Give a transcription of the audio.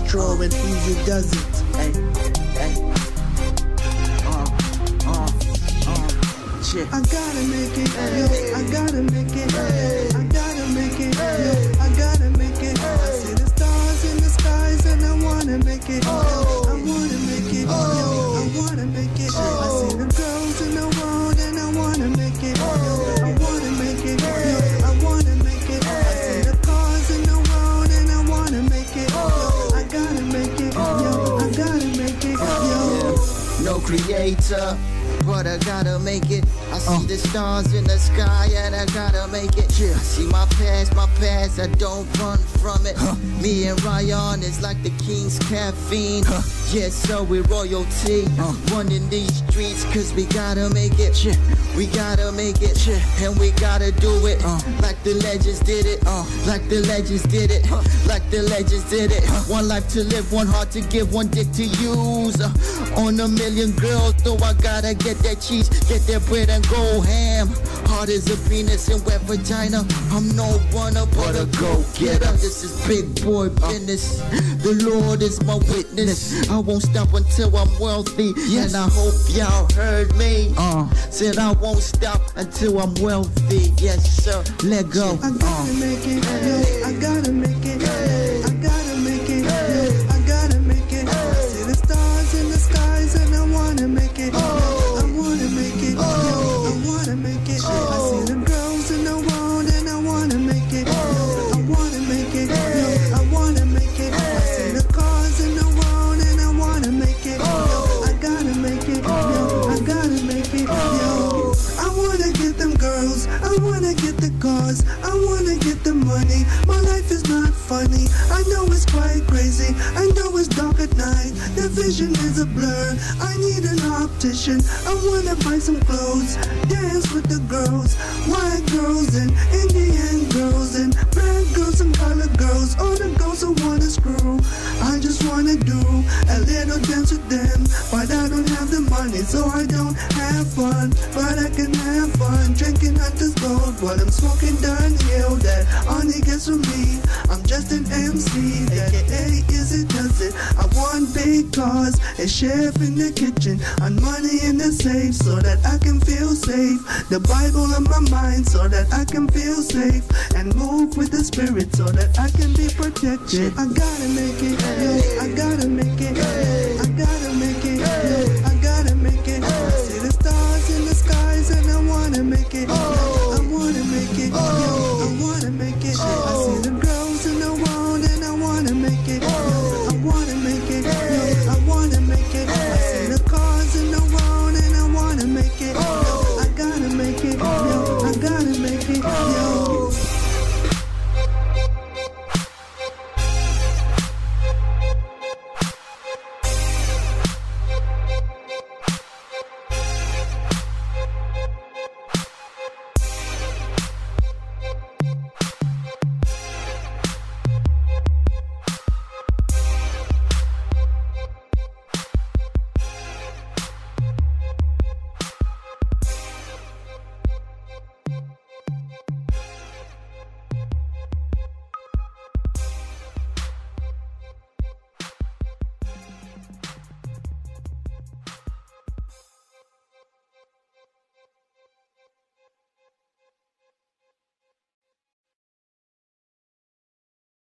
control and easy does it. Hey, hey. Shit. I gotta make it, yo. I gotta make it, I gotta make it, yo. I gotta make it. I see the stars in the skies and I wanna make it, yo. I wanna make it, yo. I wanna make it. I see the girls in the world and I wanna make it, yo. I wanna make it, yo. I wanna make it. I see the cars in the world and I wanna make it, yo. I gotta make it, yo. I gotta make it, yo. No creator, but I gotta make it. I see the stars in the sky and I gotta make it. I see my past, I don't run from it. Me and Ryan is like the king's caffeine. Yes, so we royalty. Running these streets cause we gotta make it. We gotta make it. And we gotta do it. Like the legends did it. Like the legends did it. Like the legends did it. One life to live, one heart to give, one dick to use. On a million girls, though I gotta get that cheese, get that bread and go ham. Hard as a penis and wet vagina. I'm no runner but a go-getter. This is big boy business. The Lord is my witness. I won't stop until I'm wealthy. And I hope y'all heard me. Said I won't stop until I'm wealthy. Yes sir, let go. I gotta make it, yo. I gotta make it, I gotta make it, yo. I gotta make it. I see the stars in the skies and I wanna make it, yo. I wanna make it, yo. I wanna make it. I see the girls in the world and I wanna make it, yo. I wanna make it, yo. I wanna make it. I see the cars in the world and I wanna make it, yo. I gotta make it, yo. I gotta make it, yo. I wanna get them girls, I wanna get the cars, I wanna get the money. My life is not funny, I know it's quite crazy, I know it's dark at night, the vision is a blur. I need an optician, I wanna buy some clothes, dance with the girls, white girls and Indian girls and black girls and colored girls, all the girls who wanna screw. I just wanna do a little dance with them, but I don't have the money so I don't have fun. But I can have fun drinking Hunter's Gold while I'm smoking Dunhill. That only gets from me, I'm just an MC. AKA is it does it. I want big cars, a chef in the kitchen, and money in the safe so that I can feel safe. The Bible on my mind so that I can feel safe and move with the spirit so that I can be protected. I gotta make it, yo. I gotta make it, I gotta make it, yo. I gotta make it. I see the stars in the skies and I wanna make it.